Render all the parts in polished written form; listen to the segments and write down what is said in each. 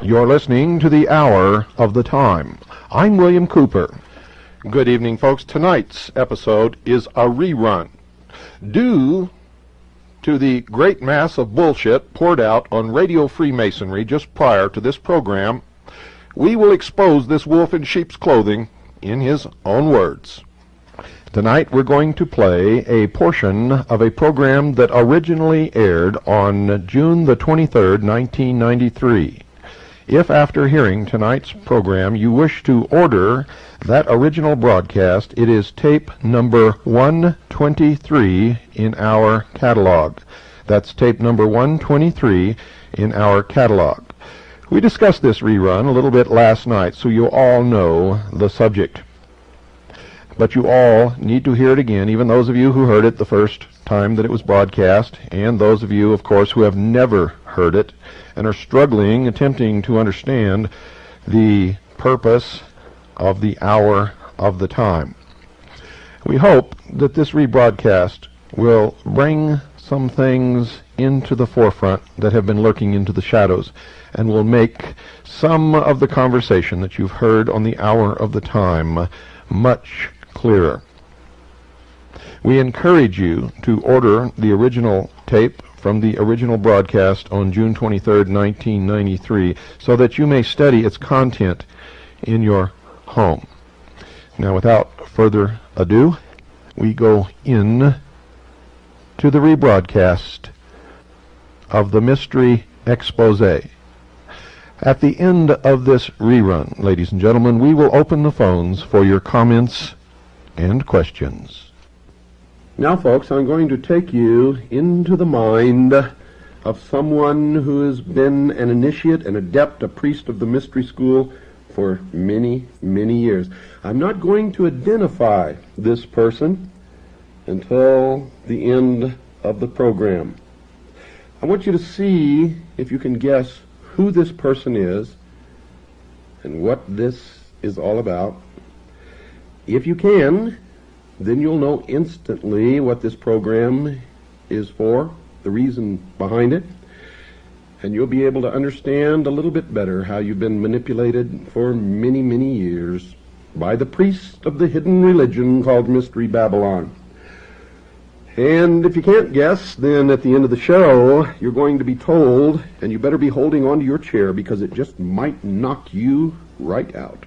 You're listening to the Hour of the Time. I'm William Cooper. Good evening, folks. Tonight's episode is a rerun. Due to the great mass of bullshit poured out on Radio Freemasonry just prior to this program, we will expose this wolf in sheep's clothing in his own words. Tonight we're going to play a portion of a program that originally aired on June the 23rd, 1993. If after hearing tonight's program you wish to order that original broadcast, it is tape number 123 in our catalog. That's tape number 123 in our catalog. We discussed this rerun a little bit last night, so you all know the subject. But you all need to hear it again, even those of you who heard it the first time that it was broadcast, and those of you, of course, who have never heard it and are struggling, attempting to understand the purpose of the Hour of the Time. We hope that this rebroadcast will bring some things into the forefront that have been lurking into the shadows, and will make some of the conversation that you've heard on the Hour of the Time much clearer. We encourage you to order the original tape from the original broadcast on June 23rd, 1993, so that you may study its content in your home. Now, without further ado, we go in to the rebroadcast of the Mystery Exposé. At the end of this rerun, ladies and gentlemen, we will open the phones for your comments and questions. Now, folks, I'm going to take you into the mind of someone who has been an initiate, an adept, a priest of the mystery school for many, many years. I'm not going to identify this person until the end of the program. I want you to see if you can guess who this person is and what this is all about. If you can, then you'll know instantly what this program is for, the reason behind it, and you'll be able to understand a little bit better how you've been manipulated for many, many years by the priest of the hidden religion called Mystery Babylon. And if you can't guess, then at the end of the show, you're going to be told, and you better be holding on to your chair because it just might knock you right out.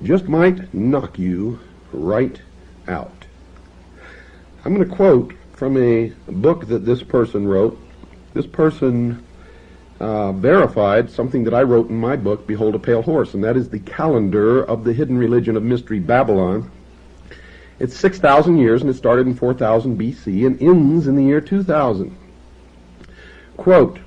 Just might knock you right out. I'm going to quote from a book that this person wrote. This person verified something that I wrote in my book, Behold a Pale Horse, and that is the calendar of the hidden religion of Mystery Babylon. It's 6,000 years, and it started in 4000 BC and ends in the year 2000. Quote,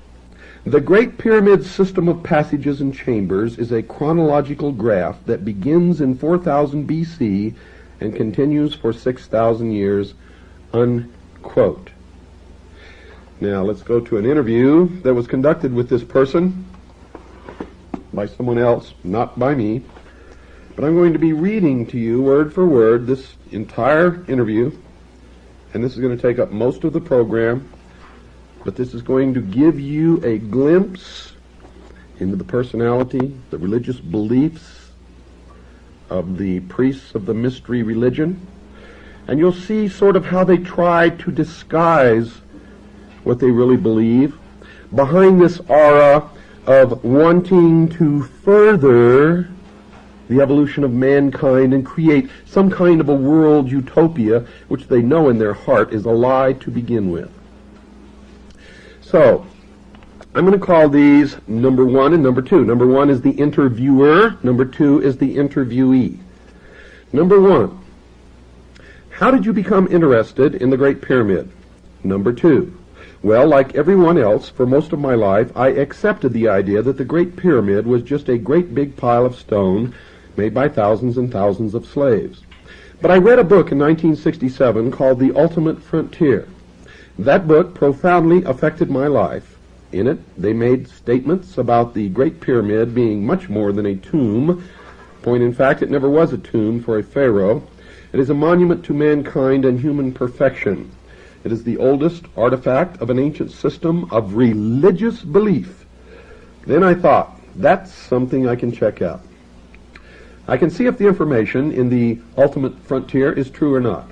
"The Great Pyramid system of passages and chambers is a chronological graph that begins in 4000 BC and continues for 6,000 years," unquote. Now, let's go to an interview that was conducted with this person by someone else, not by me. But I'm going to be reading to you word for word this entire interview, and this is going to take up most of the program, but this is going to give you a glimpse into the personality, the religious beliefs of the priests of the mystery religion, and you'll see sort of how they try to disguise what they really believe behind this aura of wanting to further the evolution of mankind and create some kind of a world utopia, which they know in their heart is a lie to begin with. So, I'm going to call these number one and number two. Number one is the interviewer. Number two is the interviewee. Number one, how did you become interested in the Great Pyramid? Number two, well, like everyone else, for most of my life, I accepted the idea that the Great Pyramid was just a great big pile of stone made by thousands and thousands of slaves. But I read a book in 1967 called The Ultimate Frontier. That book profoundly affected my life. In it, they made statements about the Great Pyramid being much more than a tomb. Point in fact, it never was a tomb for a pharaoh. It is a monument to mankind and human perfection. It is the oldest artifact of an ancient system of religious belief Then I thought, that's something I can check out. I can see if the information in the ultimate frontier is true or not.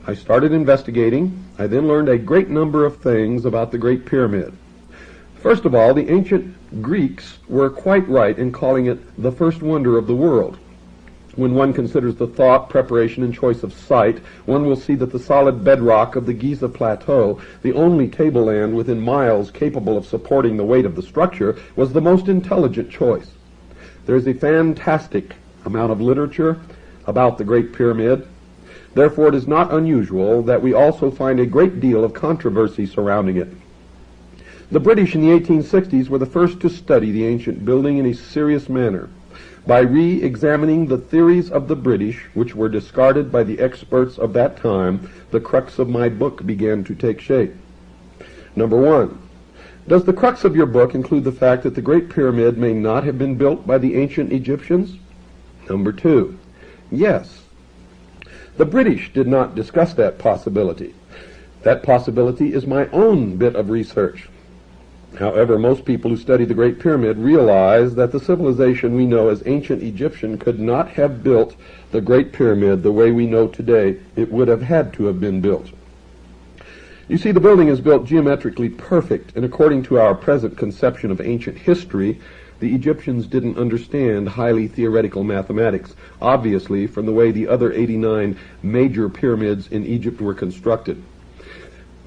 I started investigating. I then learned a great number of things about the Great Pyramid. First of all, the ancient Greeks were quite right in calling it the first wonder of the world. When one considers the thought, preparation, and choice of site, one will see that the solid bedrock of the Giza Plateau, the only tableland within miles capable of supporting the weight of the structure, was the most intelligent choice. There is a fantastic amount of literature about the Great Pyramid. Therefore, it is not unusual that we also find a great deal of controversy surrounding it. The British in the 1860s were the first to study the ancient building in a serious manner. By re-examining the theories of the British, which were discarded by the experts of that time, the crux of my book began to take shape. Number one, does the crux of your book include the fact that the Great Pyramid may not have been built by the ancient Egyptians? Number two, yes. The British did not discuss that possibility. That possibility is my own bit of research. However, most people who study the Great Pyramid realize that the civilization we know as ancient Egyptian could not have built the Great Pyramid the way we know today. It would have had to have been built. You see, the building is built geometrically perfect, and according to our present conception of ancient history, the Egyptians didn't understand highly theoretical mathematics, obviously from the way the other 89 major pyramids in Egypt were constructed.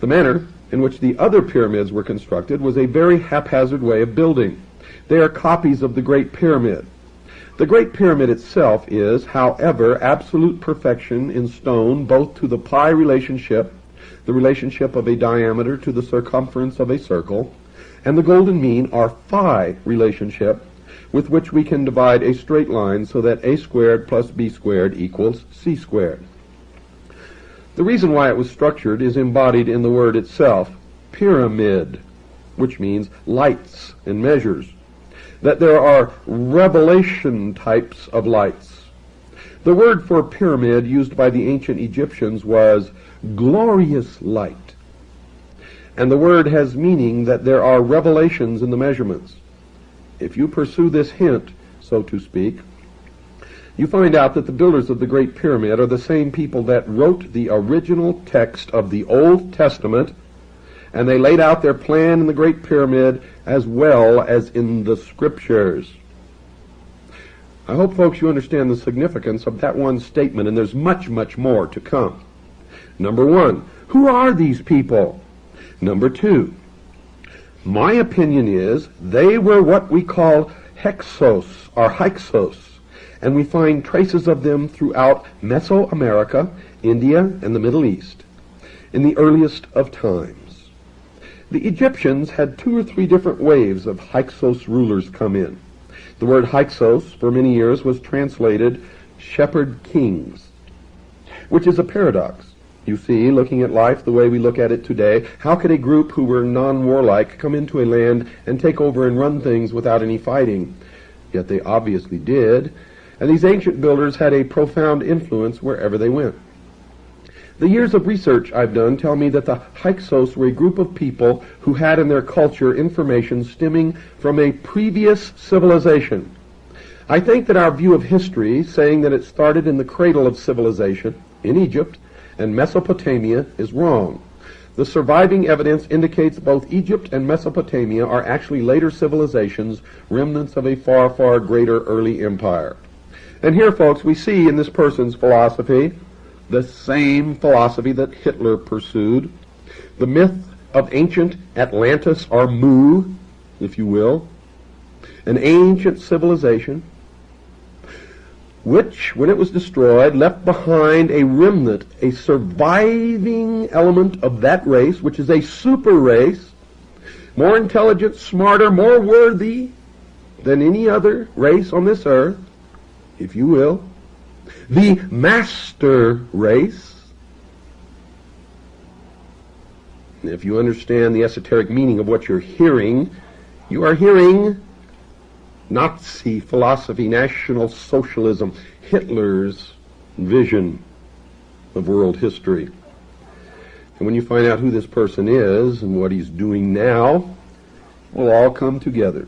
The manner in which the other pyramids were constructed was a very haphazard way of building. They are copies of the Great Pyramid. The Great Pyramid itself is, however, absolute perfection in stone, both to the pi relationship, the relationship of a diameter to the circumference of a circle, and the golden mean, or phi relationship, with which we can divide a straight line so that a squared plus b squared equals c squared. The reason why it was structured is embodied in the word itself, pyramid, which means lights and measures. That there are revelation types of lights. The word for pyramid used by the ancient Egyptians was glorious light. And the word has meaning that there are revelations in the measurements. If you pursue this hint, so to speak, you find out that the builders of the Great Pyramid are the same people that wrote the original text of the Old Testament, and they laid out their plan in the Great Pyramid as well as in the Scriptures. I hope, folks, you understand the significance of that one statement, and there's much, much more to come. Number one, who are these people? Number two, my opinion is they were what we call Hyksos, or Hyksos, and we find traces of them throughout Mesoamerica, India, and the Middle East, in the earliest of times. The Egyptians had 2 or 3 different waves of Hyksos rulers come in. The word Hyksos, for many years, was translated shepherd kings, which is a paradox. You see, looking at life the way we look at it today, how could a group who were non-warlike come into a land and take over and run things without any fighting? Yet they obviously did. And these ancient builders had a profound influence wherever they went. The years of research I've done tell me that the Hyksos were a group of people who had in their culture information stemming from a previous civilization. I think that our view of history, saying that it started in the cradle of civilization, in Egypt and Mesopotamia, is wrong. The surviving evidence indicates both Egypt and Mesopotamia are actually later civilizations, remnants of a far, far greater early empire. And here, folks, we see in this person's philosophy the same philosophy that Hitler pursued. The myth of ancient Atlantis, or Mu, if you will, an ancient civilization, which, when it was destroyed, left behind a remnant, a surviving element of that race, which is a super race, more intelligent, smarter, more worthy than any other race on this earth, if you will, the master race. If you understand the esoteric meaning of what you're hearing, you are hearing Nazi philosophy, National Socialism, Hitler's vision of world history. And when you find out who this person is and what he's doing now, it will all come together.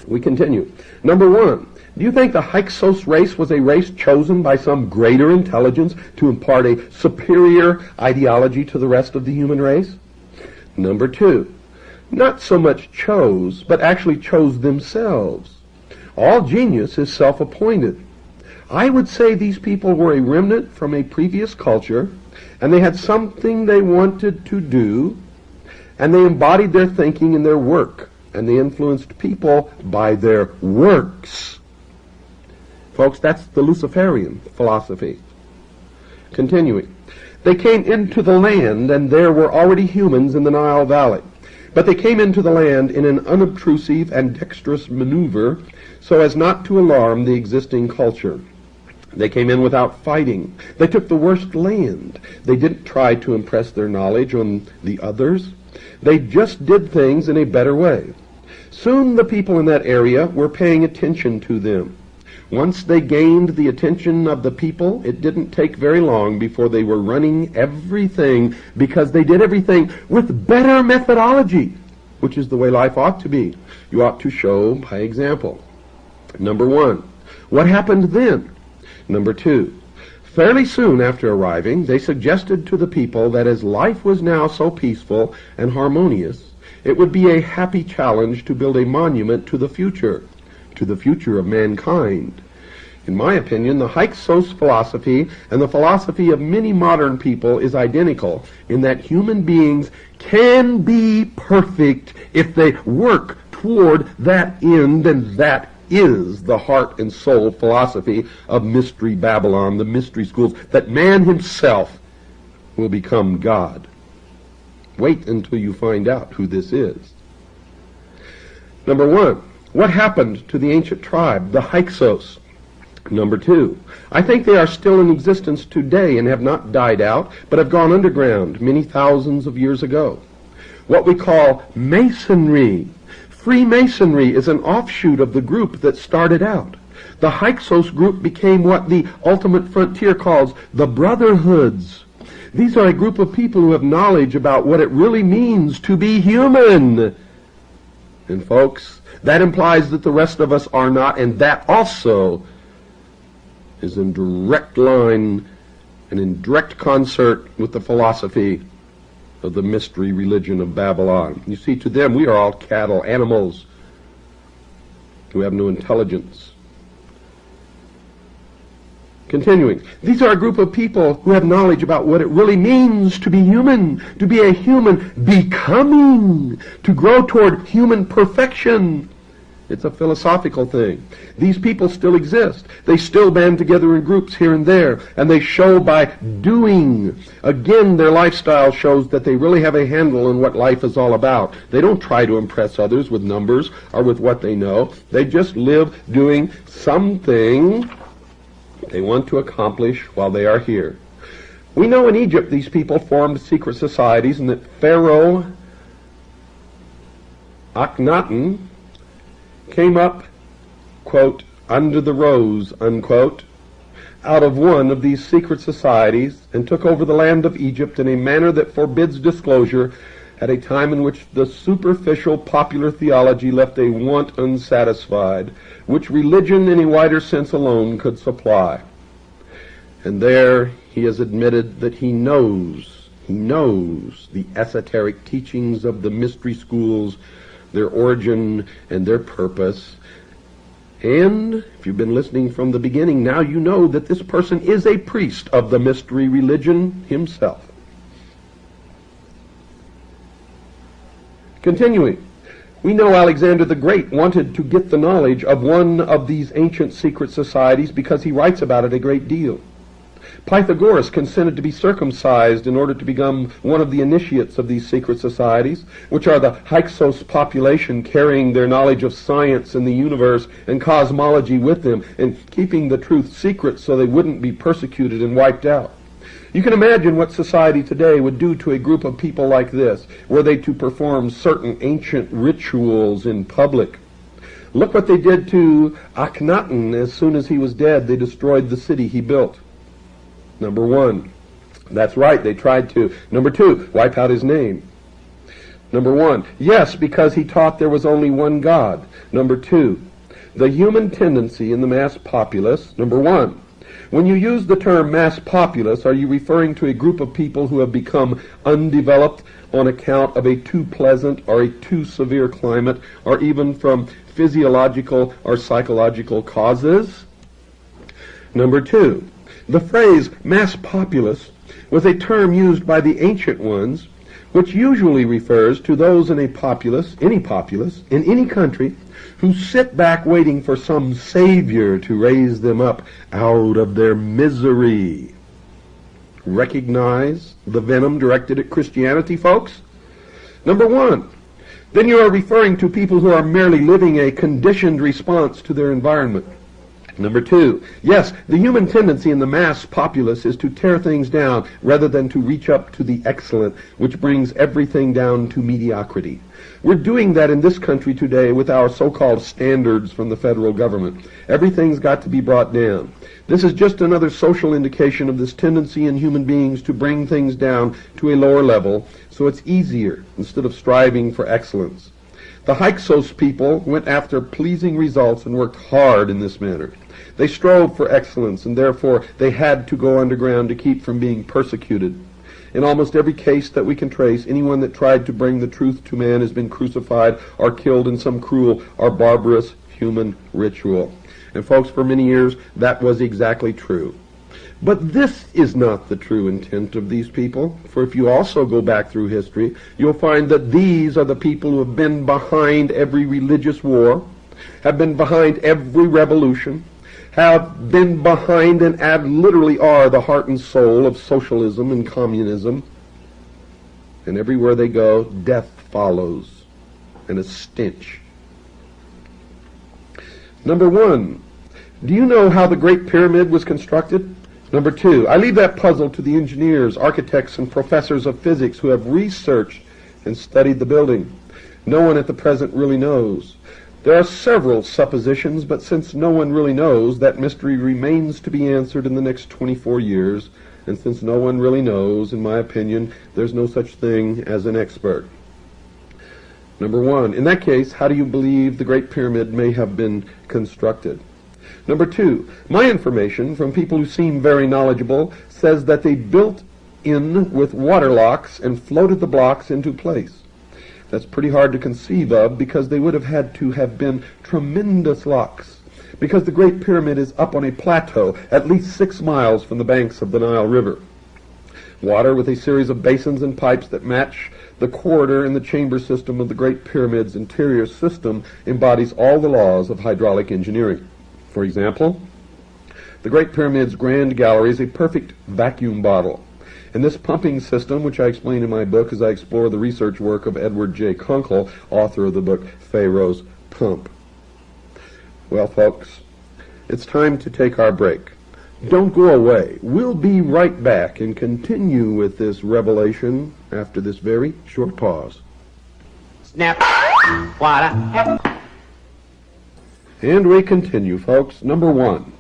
We continue. Number 1, do you think the Hyksos race was a race chosen by some greater intelligence to impart a superior ideology to the rest of the human race? Number 2, not so much chose, but actually chose themselves. All genius is self-appointed. I would say these people were a remnant from a previous culture, and they had something they wanted to do, and they embodied their thinking in their work, and they influenced people by their works. Folks, that's the Luciferian philosophy. Continuing. They came into the land, and there were already humans in the Nile Valley. But they came into the land in an unobtrusive and dexterous maneuver so as not to alarm the existing culture. They came in without fighting. They took the worst land. They didn't try to impress their knowledge on the others. They just did things in a better way. Soon the people in that area were paying attention to them. Once they gained the attention of the people, it didn't take very long before they were running everything, because they did everything with better methodology, which is the way life ought to be. You ought to show by example. Number 1, what happened then? Number 2, fairly soon after arriving, they suggested to the people that as life was now so peaceful and harmonious, it would be a happy challenge to build a monument to the future of mankind. In my opinion, the Hyksos philosophy and the philosophy of many modern people is identical in that human beings can be perfect if they work toward that end, and that is the heart and soul philosophy of Mystery Babylon, the mystery schools, that man himself will become God. Wait until you find out who this is. Number 1, what happened to the ancient tribe, the Hyksos? Number 2, I think they are still in existence today and have not died out, but have gone underground many thousands of years ago. What we call Masonry. Freemasonry is an offshoot of the group that started out. The Hyksos group became what the ultimate frontier calls the Brotherhoods. These are a group of people who have knowledge about what it really means to be human. And folks, that implies that the rest of us are not, and that also is in direct line and in direct concert with the philosophy of the mystery religion of Babylon. You see, to them we are all cattle, animals who have no intelligence. Continuing, these are a group of people who have knowledge about what it really means to be human, to be a human becoming, to grow toward human perfection. It's a philosophical thing. These people still exist. They still band together in groups here and there, and they show by doing. Again, their lifestyle shows that they really have a handle on what life is all about. They don't try to impress others with numbers or with what they know. They just live doing something they want to accomplish while they are here. We know in Egypt these people formed secret societies, and that Pharaoh Akhenaten came up, quote, under the rose, unquote, out of one of these secret societies, and took over the land of Egypt in a manner that forbids disclosure at a time in which the superficial popular theology left a want unsatisfied, which religion in a wider sense alone could supply. And there he has admitted that he knows the esoteric teachings of the mystery schools, their origin and their purpose. And if you've been listening from the beginning, now you know that this person is a priest of the mystery religion himself. Continuing, we know Alexander the Great wanted to get the knowledge of one of these ancient secret societies because he writes about it a great deal. Pythagoras consented to be circumcised in order to become one of the initiates of these secret societies, which are the Hyksos population carrying their knowledge of science and the universe and cosmology with them and keeping the truth secret so they wouldn't be persecuted and wiped out. You can imagine what society today would do to a group of people like this, were they to perform certain ancient rituals in public. Look what they did to Akhenaten. As soon as he was dead, they destroyed the city he built. Number 1. That's right, they tried to. Number 2, wipe out his name. Number one, yes, because he taught there was only one God. Number two, the human tendency in the mass populace. Number one, when you use the term mass populace, are you referring to a group of people who have become undeveloped on account of a too pleasant or a too severe climate, or even from physiological or psychological causes? Number two, the phrase mass populace was a term used by the ancient ones, which usually refers to those in a populace, in any country, who sit back waiting for some savior to raise them up out of their misery. Recognize the venom directed at Christianity, folks? Number one, then you are referring to people who are merely living a conditioned response to their environment. Number two, yes, the human tendency in the mass populace is to tear things down rather than to reach up to the excellent, which brings everything down to mediocrity. We're doing that in this country today with our so-called standards from the federal government. Everything's got to be brought down. This is just another social indication of this tendency in human beings to bring things down to a lower level so it's easier instead of striving for excellence. The Hyksos people went after pleasing results and worked hard in this manner. They strove for excellence, and therefore they had to go underground to keep from being persecuted. In almost every case that we can trace, anyone that tried to bring the truth to man has been crucified or killed in some cruel or barbarous human ritual. And folks, for many years, that was exactly true. But this is not the true intent of these people, for if you also go back through history, you'll find that these are the people who have been behind every religious war, have been behind every revolution, have been behind and literally are the heart and soul of socialism and communism. And everywhere they go, death follows, and a stench. Number one, do you know how the Great Pyramid was constructed? Number two, I leave that puzzle to the engineers, architects, and professors of physics who have researched and studied the building. No one at the present really knows. There are several suppositions, but since no one really knows, that mystery remains to be answered in the next 24 years, and since no one really knows, in my opinion, there's no such thing as an expert. Number one, in that case, how do you believe the Great Pyramid may have been constructed? Number two, my information from people who seem very knowledgeable says that they built in with water locks and floated the blocks into place. That's pretty hard to conceive of because they would have had to have been tremendous locks, because the Great Pyramid is up on a plateau at least 6 miles from the banks of the Nile River. Water with a series of basins and pipes that match the corridor in the chamber system of the Great Pyramid's interior system embodies all the laws of hydraulic engineering. For example, the Great Pyramid's Grand Gallery is a perfect vacuum bottle. And this pumping system, which I explain in my book as I explore the research work of Edward J. Kunkel, author of the book Pharaoh's Pump. Well, folks, it's time to take our break. Don't go away. We'll be right back and continue with this revelation after this very short pause. Snap. Water. And we continue, folks. Number one.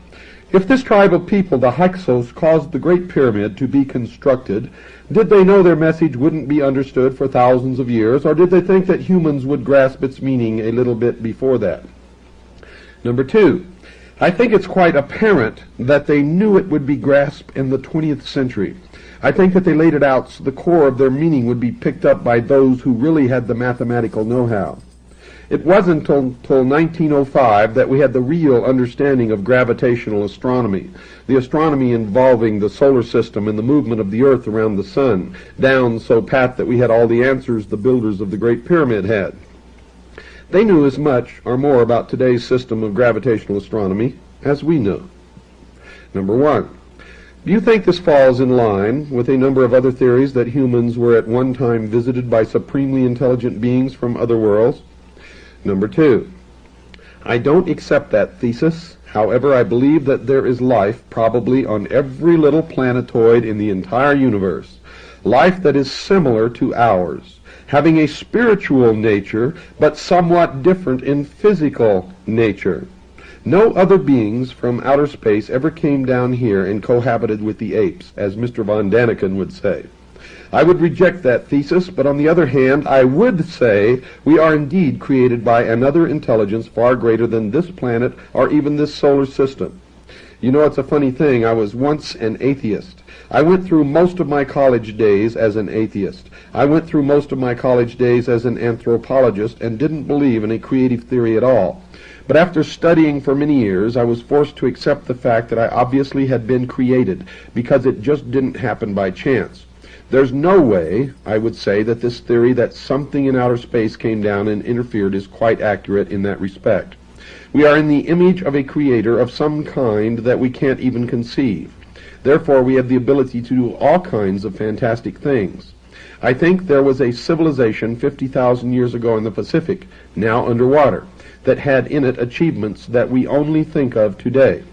If this tribe of people, the Hyksos, caused the Great Pyramid to be constructed, did they know their message wouldn't be understood for thousands of years, or did they think that humans would grasp its meaning a little bit before that? Number two, I think it's quite apparent that they knew it would be grasped in the 20th century. I think that they laid it out so the core of their meaning would be picked up by those who really had the mathematical know-how. It wasn't until 1905 that we had the real understanding of gravitational astronomy, the astronomy involving the solar system and the movement of the Earth around the Sun, down so pat that we had all the answers the builders of the Great Pyramid had. They knew as much or more about today's system of gravitational astronomy as we know. Number one, do you think this falls in line with a number of other theories that humans were at one time visited by supremely intelligent beings from other worlds? Number two, I don't accept that thesis. However, I believe that there is life probably on every little planetoid in the entire universe, life that is similar to ours, having a spiritual nature but somewhat different in physical nature. No other beings from outer space ever came down here and cohabited with the apes, as Mr. von Daniken would say. I would reject that thesis, but on the other hand, I would say we are indeed created by another intelligence far greater than this planet or even this solar system. You know, it's a funny thing. I was once an atheist. I went through most of my college days as an atheist. I went through most of my college days as an anthropologist and didn't believe in a creative theory at all. But after studying for many years, I was forced to accept the fact that I obviously had been created, because it just didn't happen by chance. There's no way, I would say, that this theory that something in outer space came down and interfered is quite accurate in that respect. We are in the image of a creator of some kind that we can't even conceive. Therefore, we have the ability to do all kinds of fantastic things. I think there was a civilization 50,000 years ago in the Pacific, now underwater, that had in it achievements that we only think of today.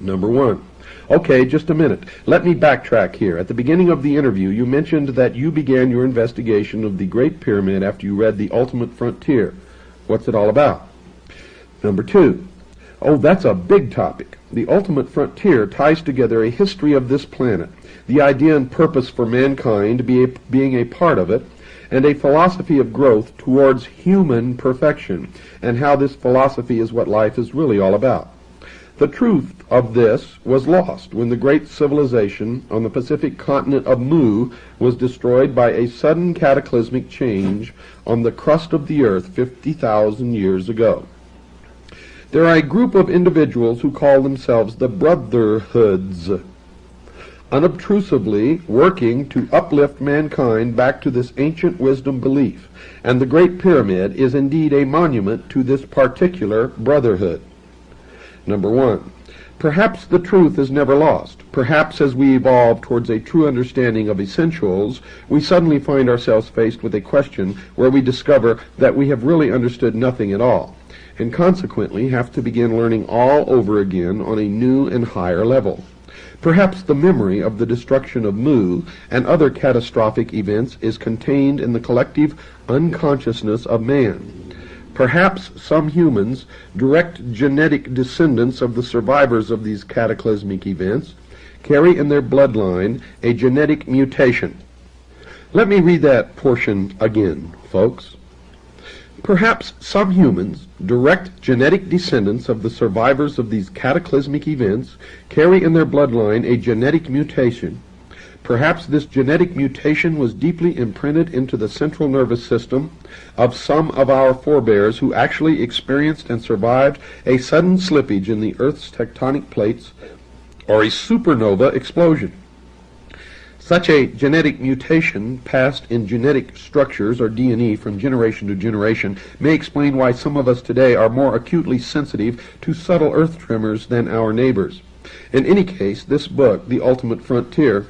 Number one. Okay, just a minute. Let me backtrack here. At the beginning of the interview, you mentioned that you began your investigation of the Great Pyramid after you read The Ultimate Frontier. What's it all about? Number two. Oh, that's a big topic. The Ultimate Frontier ties together a history of this planet, the idea and purpose for mankind being a part of it, and a philosophy of growth towards human perfection, and how this philosophy is what life is really all about. The truth of this was lost when the great civilization on the Pacific continent of Mu was destroyed by a sudden cataclysmic change on the crust of the earth 50,000 years ago. There are a group of individuals who call themselves the Brotherhoods, unobtrusively working to uplift mankind back to this ancient wisdom belief, and the Great Pyramid is indeed a monument to this particular brotherhood. Number one, perhaps the truth is never lost. Perhaps as we evolve towards a true understanding of essentials, we suddenly find ourselves faced with a question where we discover that we have really understood nothing at all, and consequently have to begin learning all over again on a new and higher level. Perhaps the memory of the destruction of Mu and other catastrophic events is contained in the collective unconsciousness of man. Perhaps some humans, direct genetic descendants of the survivors of these cataclysmic events, carry in their bloodline a genetic mutation. Let me read that portion again, folks. Perhaps some humans, direct genetic descendants of the survivors of these cataclysmic events, carry in their bloodline a genetic mutation. Perhaps this genetic mutation was deeply imprinted into the central nervous system of some of our forebears who actually experienced and survived a sudden slippage in the Earth's tectonic plates or a supernova explosion. Such a genetic mutation passed in genetic structures, or didnt, from generation to generation may explain why some of us today are more acutely sensitive to subtle earth tremors than our neighbors. In any case, this book, The Ultimate Frontier,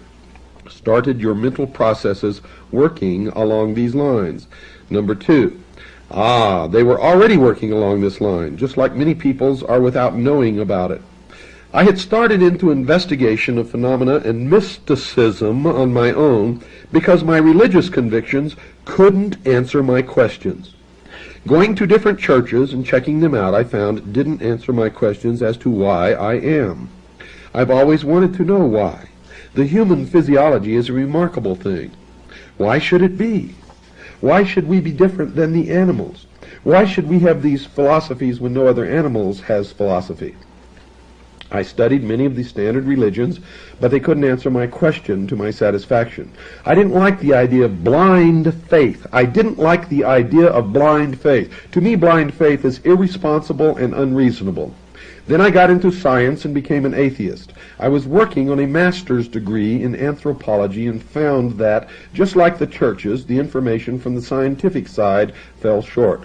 started your mental processes working along these lines. Number two, they were already working along this line, just like many people's are without knowing about it. I had started into investigation of phenomena and mysticism on my own because my religious convictions couldn't answer my questions. Going to different churches and checking them out, I found didn't answer my questions as to why I am. I've always wanted to know why. The human physiology is a remarkable thing. Why should it be? Why should we be different than the animals? Why should we have these philosophies when no other animals has philosophy? I studied many of the standard religions, but they couldn't answer my question to my satisfaction. I didn't like the idea of blind faith. I didn't like the idea of blind faith. To me, blind faith is irresponsible and unreasonable. Then I got into science and became an atheist. I was working on a master's degree in anthropology and found that, just like the churches, the information from the scientific side fell short.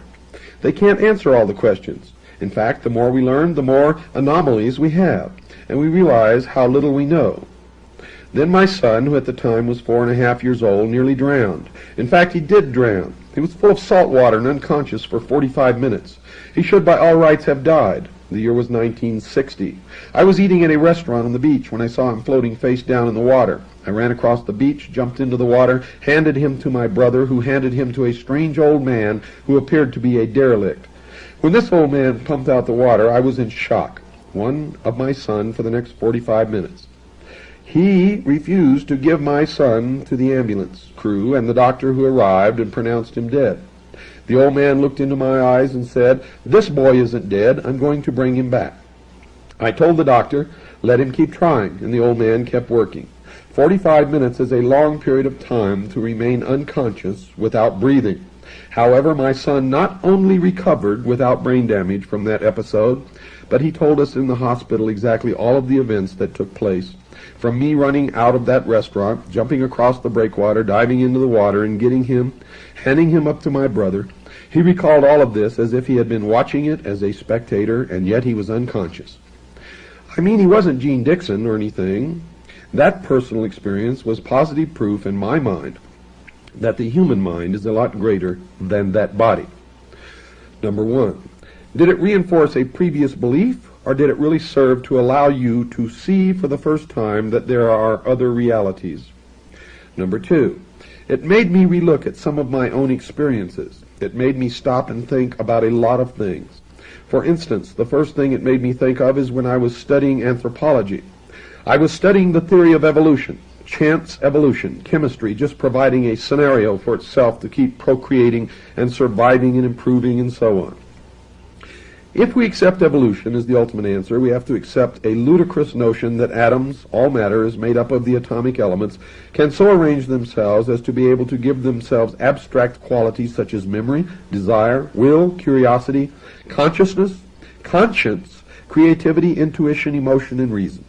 They can't answer all the questions. In fact, the more we learn, the more anomalies we have, and we realize how little we know. Then my son, who at the time was 4.5 years old, nearly drowned. In fact, he did drown. He was full of salt water and unconscious for 45 minutes. He should by all rights have died. The year was 1960. I was eating at a restaurant on the beach when I saw him floating face down in the water. I ran across the beach, jumped into the water, handed him to my brother, who handed him to a strange old man who appeared to be a derelict. When this old man pumped out the water, I was in shock. One of my son for the next 45 minutes. He refused to give my son to the ambulance crew and the doctor who arrived and pronounced him dead. The old man looked into my eyes and said, "This boy isn't dead. I'm going to bring him back." I told the doctor, let him keep trying, and the old man kept working. 45 minutes is a long period of time to remain unconscious without breathing. However, my son not only recovered without brain damage from that episode, but he told us in the hospital exactly all of the events that took place. From me running out of that restaurant, jumping across the breakwater, diving into the water, and getting him, handing him up to my brother. He recalled all of this as if he had been watching it as a spectator, and yet he was unconscious. I mean, he wasn't Gene Dixon or anything. That personal experience was positive proof in my mind that the human mind is a lot greater than that body. Number one, did it reinforce a previous belief, or did it really serve to allow you to see for the first time that there are other realities? Number two, it made me relook at some of my own experiences. It made me stop and think about a lot of things. For instance, the first thing it made me think of is when I was studying anthropology. I was studying the theory of evolution, chance evolution, chemistry just providing a scenario for itself to keep procreating and surviving and improving and so on. If we accept evolution as the ultimate answer, we have to accept a ludicrous notion that atoms, all matter, is made up of the atomic elements, can so arrange themselves as to be able to give themselves abstract qualities such as memory, desire, will, curiosity, consciousness, conscience, creativity, intuition, emotion, and reason.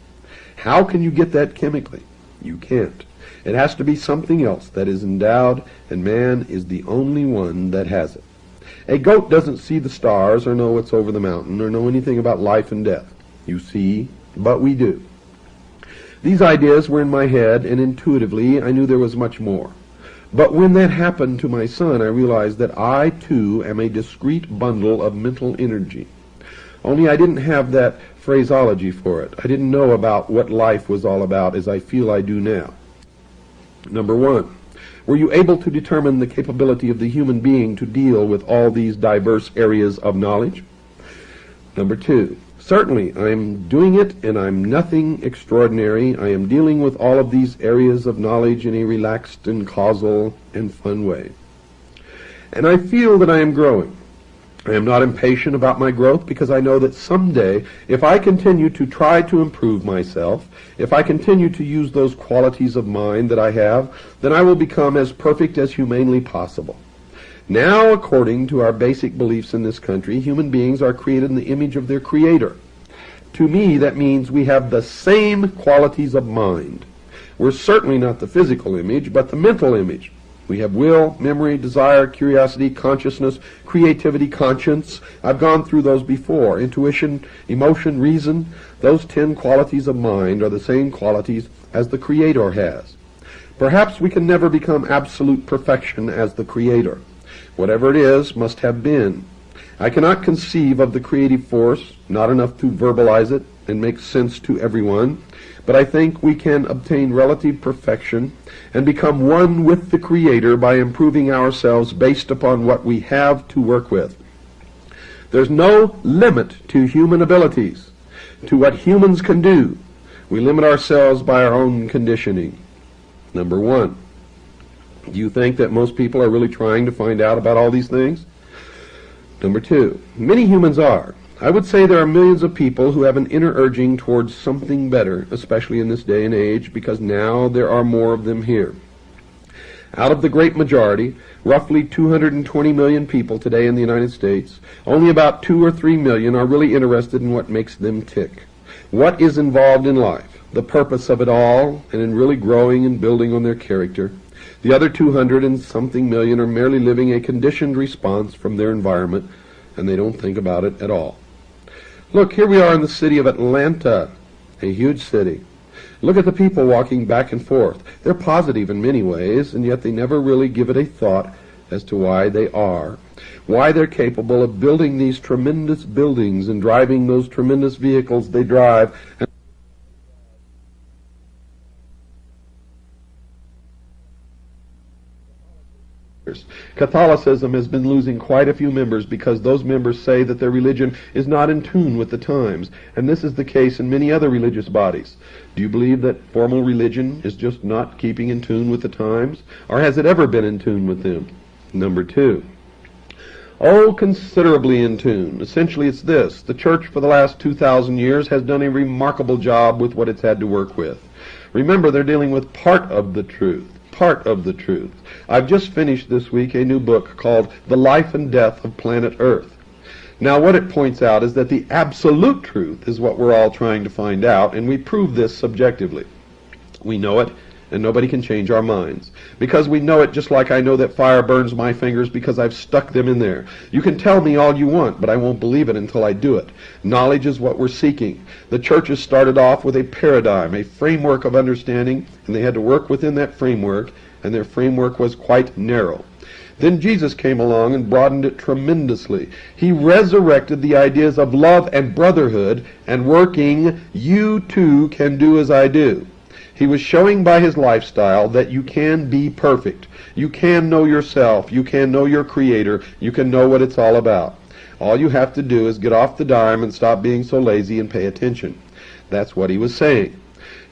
How can you get that chemically? You can't. It has to be something else that is endowed, and man is the only one that has it. A goat doesn't see the stars or know what's over the mountain or know anything about life and death. You see, but we do. These ideas were in my head, and intuitively I knew there was much more. But when that happened to my son, I realized that I, too, am a discrete bundle of mental energy. Only I didn't have that phraseology for it. I didn't know about what life was all about as I feel I do now. Number one, were you able to determine the capability of the human being to deal with all these diverse areas of knowledge? Number two, certainly I am doing it, and I'm nothing extraordinary. I am dealing with all of these areas of knowledge in a relaxed and causal and fun way. And I feel that I am growing. I am not impatient about my growth because I know that someday, if I continue to try to improve myself, if I continue to use those qualities of mind that I have, then I will become as perfect as humanly possible. Now, according to our basic beliefs in this country, human beings are created in the image of their Creator. To me, that means we have the same qualities of mind. We're certainly not the physical image, but the mental image. We have will, memory, desire, curiosity, consciousness, creativity, conscience. I've gone through those before. Intuition, emotion, reason. Those 10 qualities of mind are the same qualities as the Creator has. Perhaps we can never become absolute perfection as the Creator. Whatever it is must have been. I cannot conceive of the creative force, not enough to verbalize it and make sense to everyone, but I think we can obtain relative perfection and become one with the Creator by improving ourselves based upon what we have to work with. There's no limit to human abilities, to what humans can do. We limit ourselves by our own conditioning. Number one, do you think that most people are really trying to find out about all these things? Number two, many humans are. I would say there are millions of people who have an inner urging towards something better, especially in this day and age, because now there are more of them here. Out of the great majority, roughly 220 million people today in the United States, only about 2 or 3 million are really interested in what makes them tick. What is involved in life, the purpose of it all, and in really growing and building on their character. The other 200 and something million are merely living a conditioned response from their environment, and they don't think about it at all. Look, here we are in the city of Atlanta, a huge city. Look at the people walking back and forth. They're positive in many ways, and yet they never really give it a thought as to why they are, why they're capable of building these tremendous buildings and driving those tremendous vehicles they drive. Catholicism has been losing quite a few members because those members say that their religion is not in tune with the times, and this is the case in many other religious bodies. Do you believe that formal religion is just not keeping in tune with the times, or has it ever been in tune with them? Number 2. Oh, considerably in tune. Essentially, it's this. The church for the last 2,000 years has done a remarkable job with what it's had to work with. Remember, they're dealing with part of the truth. Part of the truth. I've just finished this week a new book called The Life and Death of Planet Earth. Now, what it points out is that the absolute truth is what we're all trying to find out, and we prove this subjectively. We know it, and nobody can change our minds. Because we know it just like I know that fire burns my fingers because I've stuck them in there. You can tell me all you want, but I won't believe it until I do it. Knowledge is what we're seeking. The churches started off with a paradigm, a framework of understanding, and they had to work within that framework, and their framework was quite narrow. Then Jesus came along and broadened it tremendously. He resurrected the ideas of love and brotherhood, and working, you too can do as I do. He was showing by his lifestyle that you can be perfect. You can know yourself. You can know your Creator. You can know what it's all about. All you have to do is get off the dime and stop being so lazy and pay attention. That's what he was saying.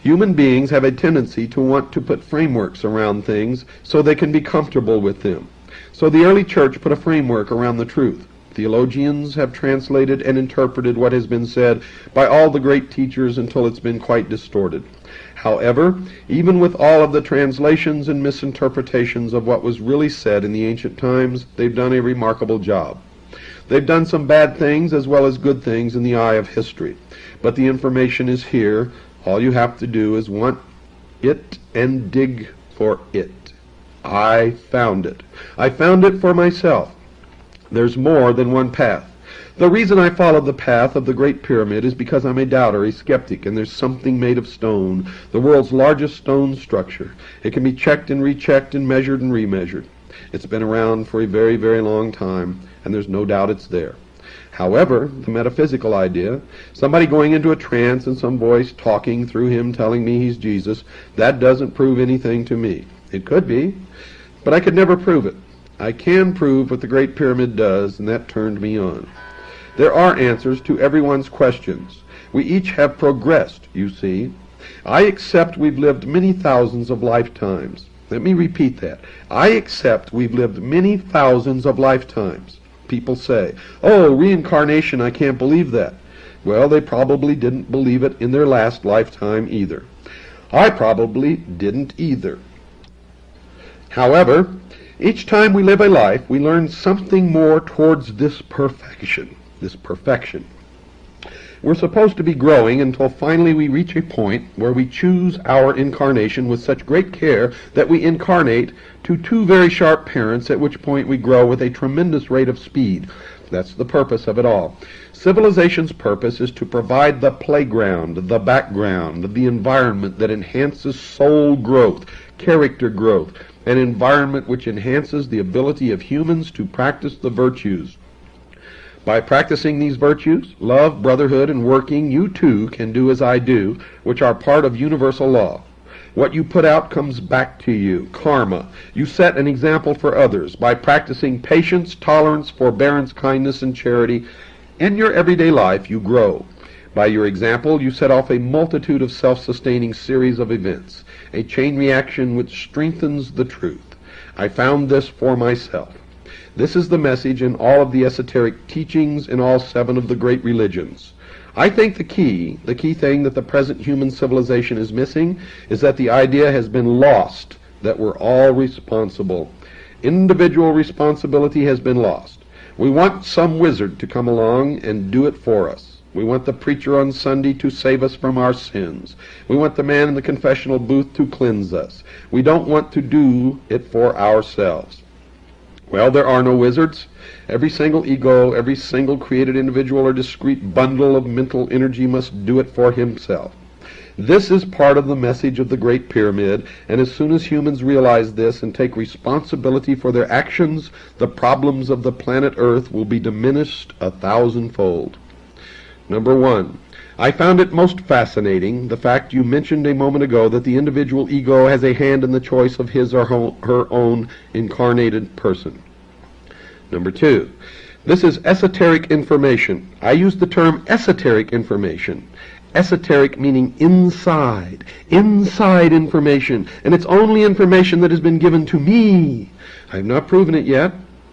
Human beings have a tendency to want to put frameworks around things so they can be comfortable with them. So the early church put a framework around the truth. Theologians have translated and interpreted what has been said by all the great teachers until it's been quite distorted. However, even with all of the translations and misinterpretations of what was really said in the ancient times, they've done a remarkable job. They've done some bad things as well as good things in the eye of history. But the information is here. All you have to do is want it and dig for it. I found it. I found it for myself. There's more than one path. The reason I followed the path of the Great Pyramid is because I'm a doubter, a skeptic, and there's something made of stone, the world's largest stone structure. It can be checked and rechecked and measured and remeasured. It's been around for a very, very long time, and there's no doubt it's there. However, the metaphysical idea, somebody going into a trance and some voice talking through him telling me he's Jesus, that doesn't prove anything to me. It could be, but I could never prove it. I can prove what the Great Pyramid does, and that turned me on. There are answers to everyone's questions. We each have progressed, you see. I accept we've lived many thousands of lifetimes. Let me repeat that. I accept we've lived many thousands of lifetimes. People say, oh, reincarnation, I can't believe that. Well, they probably didn't believe it in their last lifetime either. I probably didn't either. However, each time we live a life, we learn something more towards this perfection. We're supposed to be growing until finally we reach a point where we choose our incarnation with such great care that we incarnate to two very sharp parents, at which point we grow with a tremendous rate of speed. That's the purpose of it all. Civilization's purpose is to provide the playground, the background, the environment that enhances soul growth, character growth, an environment which enhances the ability of humans to practice the virtues. By practicing these virtues, love, brotherhood, and working, you too can do as I do, which are part of universal law. What you put out comes back to you, karma. You set an example for others by practicing patience, tolerance, forbearance, kindness, and charity. In your everyday life, you grow. By your example, you set off a multitude of self-sustaining series of events, a chain reaction which strengthens the truth. I found this for myself. This is the message in all of the esoteric teachings in all 7 of the great religions. I think the key thing that the present human civilization is missing is that the idea has been lost that we're all responsible. Individual responsibility has been lost. We want some wizard to come along and do it for us. We want the preacher on Sunday to save us from our sins. We want the man in the confessional booth to cleanse us. We don't want to do it for ourselves. Well, there are no wizards. Every single ego, every single created individual or discrete bundle of mental energy must do it for himself. This is part of the message of the Great Pyramid, and as soon as humans realize this and take responsibility for their actions, the problems of the planet Earth will be diminished 1,000-fold. Number 1, I found it most fascinating, the fact you mentioned a moment ago that the individual ego has a hand in the choice of his or her own incarnated person. Number 2, this is esoteric information. I use the term esoteric information. Esoteric meaning inside information, and it's only information that has been given to me. I have not proven it yet.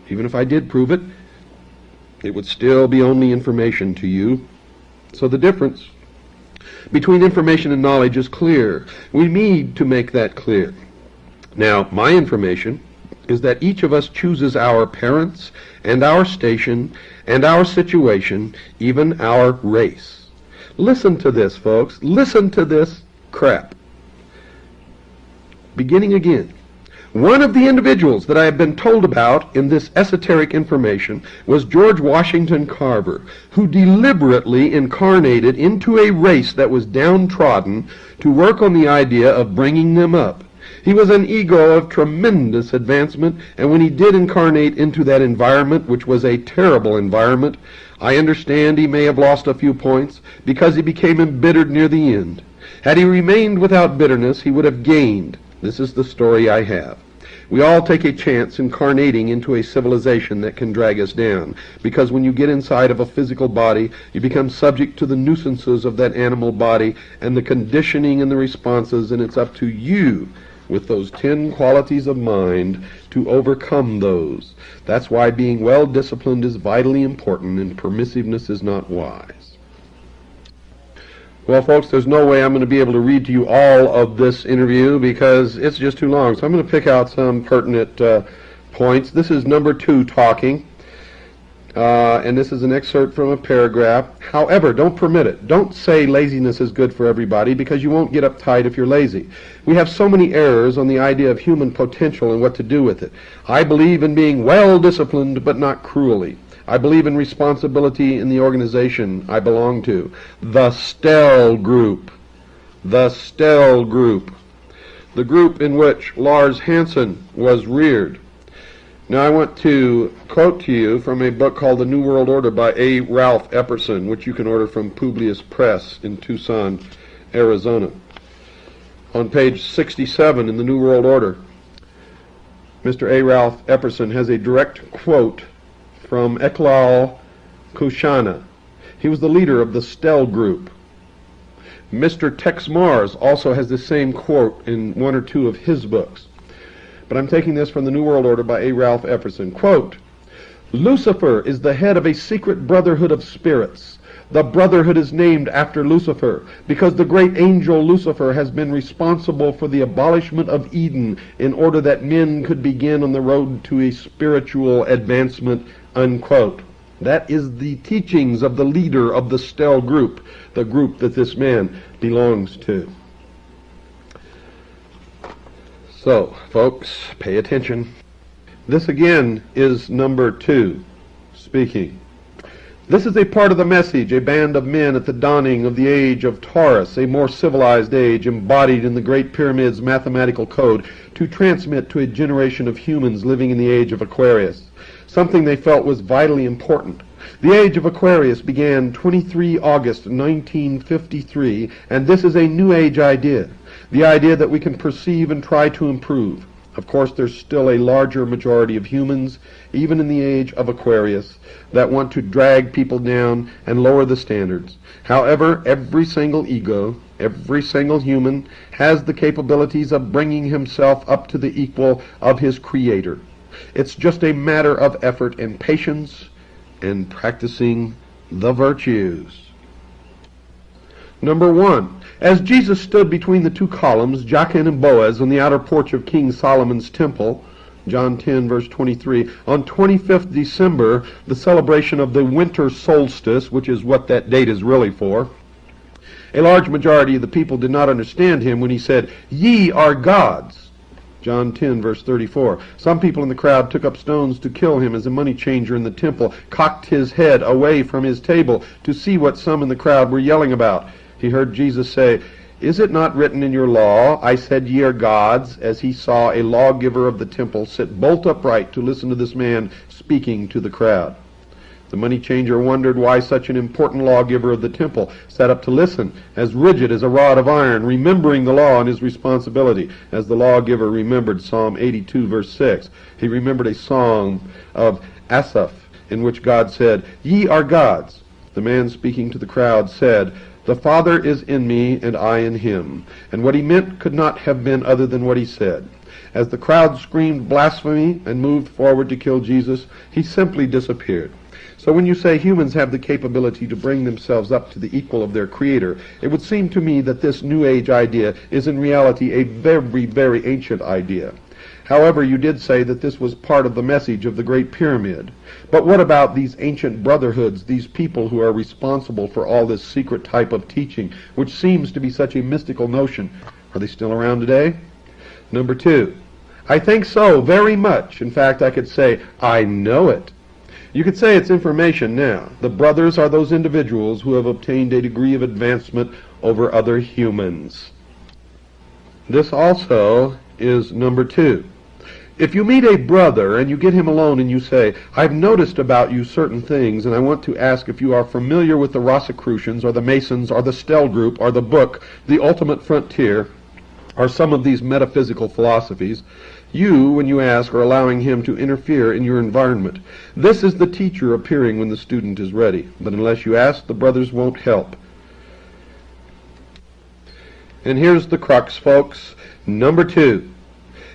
Even if I did prove it, it would still be only information to you. So the difference between information and knowledge is clear. We need to make that clear. Now, my information is that each of us chooses our parents and our station and our situation, even our race. Listen to this, folks. Listen to this crap. Beginning again. One of the individuals that I have been told about in this esoteric information was George Washington Carver, who deliberately incarnated into a race that was downtrodden to work on the idea of bringing them up. He was an ego of tremendous advancement, and when he did incarnate into that environment, which was a terrible environment, I understand he may have lost a few points because he became embittered near the end. Had he remained without bitterness, he would have gained. This is the story I have. We all take a chance incarnating into a civilization that can drag us down, because when you get inside of a physical body, you become subject to the nuisances of that animal body and the conditioning and the responses, and it's up to you with those 10 qualities of mind to overcome those. That's why being well disciplined is vitally important and permissiveness is not wise. Well, folks, there's no way I'm going to be able to read to you all of this interview because it's just too long. So I'm going to pick out some pertinent points. This is number 2 talking, and this is an excerpt from a paragraph. However, don't permit it. Don't say laziness is good for everybody because you won't get uptight if you're lazy. We have so many errors on the idea of human potential and what to do with it. I believe in being well disciplined but not cruelly. I believe in responsibility in the organization I belong to. The Stell Group. The Stell Group. The group in which Lars Hansen was reared. Now I want to quote to you from a book called The New World Order by A. Ralph Epperson, which you can order from Publius Press in Tucson, Arizona. On page 67 in The New World Order, Mr. A. Ralph Epperson has a direct quote from Eklal Kushana. He was the leader of the Stell Group. Mr. Tex Mars also has the same quote in 1 or 2 of his books. But I'm taking this from The New World Order by A. Ralph Epperson. Quote, Lucifer is the head of a secret brotherhood of spirits. The brotherhood is named after Lucifer because the great angel Lucifer has been responsible for the abolishment of Eden in order that men could begin on the road to a spiritual advancement, unquote. That is the teachings of the leader of the Stell Group, the group that this man belongs to. So, folks, pay attention. This again is number 2 speaking. This is a part of the message, a band of men at the dawning of the age of Taurus, a more civilized age embodied in the Great Pyramid's mathematical code, to transmit to a generation of humans living in the age of Aquarius, something they felt was vitally important. The age of Aquarius began 23 August 1953, and this is a New Age idea, the idea that we can perceive and try to improve. Of course, there's still a larger majority of humans, even in the age of Aquarius, that want to drag people down and lower the standards. However, every single ego, every single human, has the capabilities of bringing himself up to the equal of his Creator. It's just a matter of effort and patience and practicing the virtues. Number 1. As Jesus stood between the 2 columns, Jachin and Boaz, on the outer porch of King Solomon's temple, John 10, verse 23, on 25th December, the celebration of the winter solstice, which is what that date is really for, a large majority of the people did not understand him when he said, "Ye are gods." John 10, verse 34. Some people in the crowd took up stones to kill him as a money changer in the temple cocked his head away from his table to see what some in the crowd were yelling about. He heard Jesus say, "Is it not written in your law, I said ye are gods," as he saw a lawgiver of the temple sit bolt upright to listen to this man speaking to the crowd. The money changer wondered why such an important lawgiver of the temple sat up to listen, as rigid as a rod of iron, remembering the law and his responsibility, as the lawgiver remembered Psalm 82, verse 6. He remembered a song of Asaph, in which God said, "Ye are gods." The man speaking to the crowd said, "The Father is in me, and I in him." And what he meant could not have been other than what he said. As the crowd screamed blasphemy and moved forward to kill Jesus, he simply disappeared. So when you say humans have the capability to bring themselves up to the equal of their Creator, it would seem to me that this New Age idea is in reality a very, very ancient idea. However, you did say that this was part of the message of the Great Pyramid. But what about these ancient brotherhoods, these people who are responsible for all this secret type of teaching, which seems to be such a mystical notion? Are they still around today? Number 2, I think so, very much. In fact, I could say, I know it. You could say it's information now. The brothers are those individuals who have obtained a degree of advancement over other humans. This also is number 2. If you meet a brother and you get him alone and you say, I've noticed about you certain things and I want to ask if you are familiar with the Rosicrucians or the Masons or the Stell Group or the book, The Ultimate Frontier, or some of these metaphysical philosophies, you, when you ask, are allowing him to interfere in your environment. This is the teacher appearing when the student is ready. But unless you ask, the brothers won't help. And here's the crux, folks. Number 2.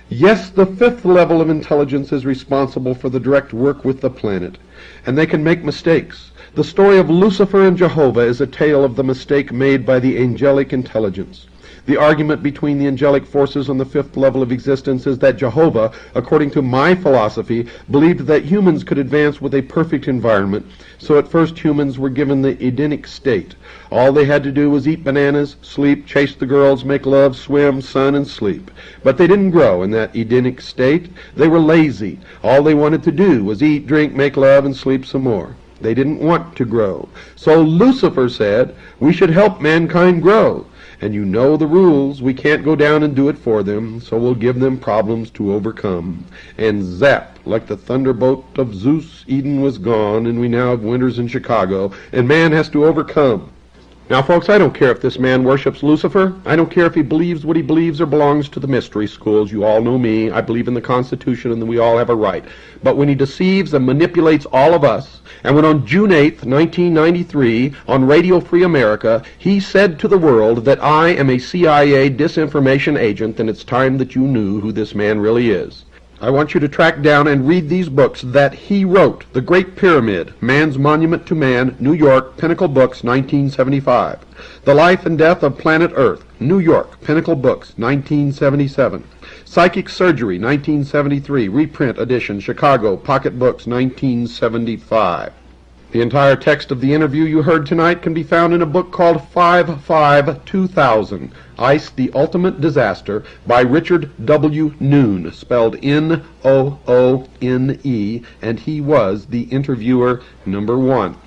Yes, the 5th level of intelligence is responsible for the direct work with the planet, and they can make mistakes. The story of Lucifer and Jehovah is a tale of the mistake made by the angelic intelligence. The argument between the angelic forces on the 5th level of existence is that Jehovah, according to my philosophy, believed that humans could advance with a perfect environment, so at first humans were given the Edenic state. All they had to do was eat bananas, sleep, chase the girls, make love, swim, sun, and sleep. But they didn't grow in that Edenic state. They were lazy. All they wanted to do was eat, drink, make love, and sleep some more. They didn't want to grow. So Lucifer said, we should help mankind grow. And you know the rules. We can't go down and do it for them, so we'll give them problems to overcome. And zap, like the thunderbolt of Zeus, Eden was gone, and we now have winters in Chicago, and man has to overcome. Now, folks, I don't care if this man worships Lucifer. I don't care if he believes what he believes or belongs to the mystery schools. You all know me. I believe in the Constitution and that we all have a right. But when he deceives and manipulates all of us, and when on June 8th, 1993, on Radio Free America, he said to the world that I am a CIA disinformation agent, then it's time that you knew who this man really is. I want you to track down and read these books that he wrote. The Great Pyramid, Man's Monument to Man, New York, Pinnacle Books, 1975. The Life and Death of Planet Earth, New York, Pinnacle Books, 1977. Psychic Surgery, 1973, reprint edition, Chicago, Pocket Books, 1975. The entire text of the interview you heard tonight can be found in a book called 5-5-2000, Ice, the Ultimate Disaster, by Richard W. Noone, spelled Noone, and he was the interviewer number 1.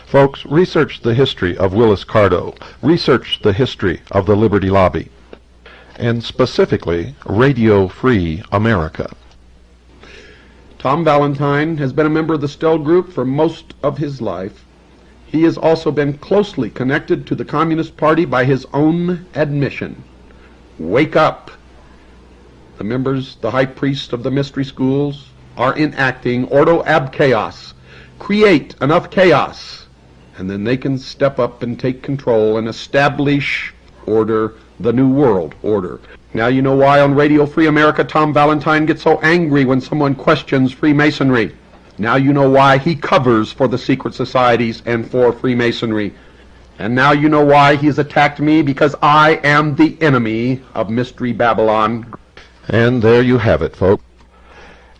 Folks, research the history of Willis Carto. Research the history of the Liberty Lobby. And specifically, Radio Free America. Tom Valentine has been a member of the Stell Group for most of his life. He has also been closely connected to the Communist Party by his own admission. Wake up! The members, the high priests of the mystery schools, are enacting ordo ab chaos. Create enough chaos, and then they can step up and take control and establish order, the New World Order. Now you know why on Radio Free America Tom Valentine gets so angry when someone questions Freemasonry. Now you know why he covers for the secret societies and for Freemasonry. And now you know why he's attacked me, because I am the enemy of Mystery Babylon. And there you have it, folks.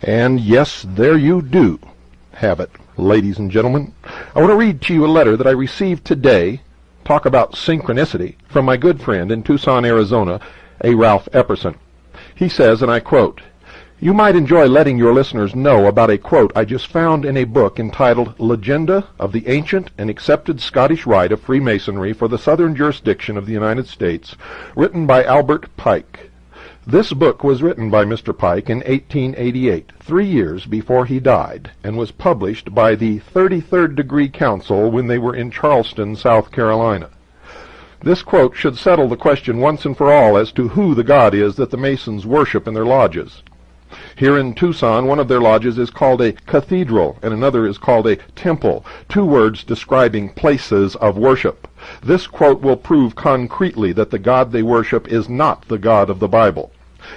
And yes, there you do have it, ladies and gentlemen. I want to read to you a letter that I received today, talk about synchronicity, from my good friend in Tucson, Arizona, A. Ralph Epperson. He says, and I quote, "You might enjoy letting your listeners know about a quote I just found in a book entitled Legenda of the Ancient and Accepted Scottish Rite of Freemasonry for the Southern Jurisdiction of the United States, written by Albert Pike. This book was written by Mr. Pike in 1888, 3 years before he died, and was published by the 33rd Degree Council when they were in Charleston, South Carolina. This quote should settle the question once and for all as to who the God is that the Masons worship in their lodges. Here in Tucson, one of their lodges is called a cathedral, and another is called a temple, 2 words describing places of worship. This quote will prove concretely that the God they worship is not the God of the Bible.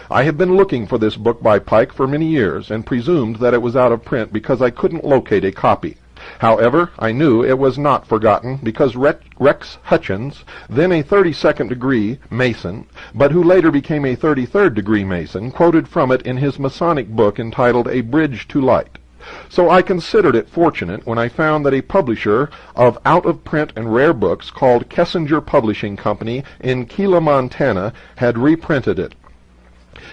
I have been looking for this book by Pike for many years, and presumed that it was out of print because I couldn't locate a copy. However, I knew it was not forgotten because Rex Hutchins, then a 32nd degree Mason, but who later became a 33rd degree Mason, quoted from it in his Masonic book entitled A Bridge to Light. So I considered it fortunate when I found that a publisher of out-of-print and rare books called Kessinger Publishing Company in Keela, Montana, had reprinted it.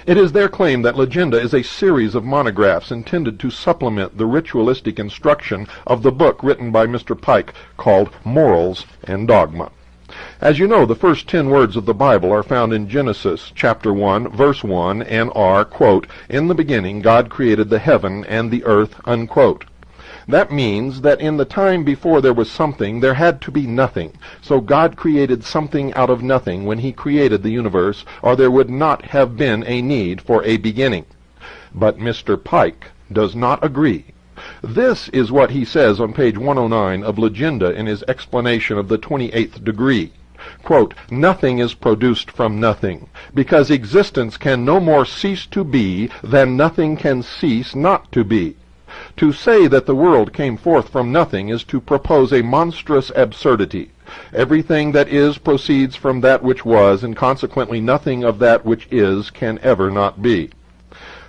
It is their claim that Legenda is a series of monographs intended to supplement the ritualistic instruction of the book written by Mr. Pike called Morals and Dogma. As you know, the first 10 words of the Bible are found in Genesis chapter 1, verse 1, and are, quote, "In the beginning God created the heaven and the earth," unquote. That means that in the time before there was something, there had to be nothing. So God created something out of nothing when he created the universe, or there would not have been a need for a beginning. But Mr. Pike does not agree. This is what he says on page 109 of Legenda in his explanation of the 28th degree. Quote, "Nothing is produced from nothing, because existence can no more cease to be than nothing can cease not to be. To say that the world came forth from nothing is to propose a monstrous absurdity. Everything that is proceeds from that which was, and consequently nothing of that which is can ever not be."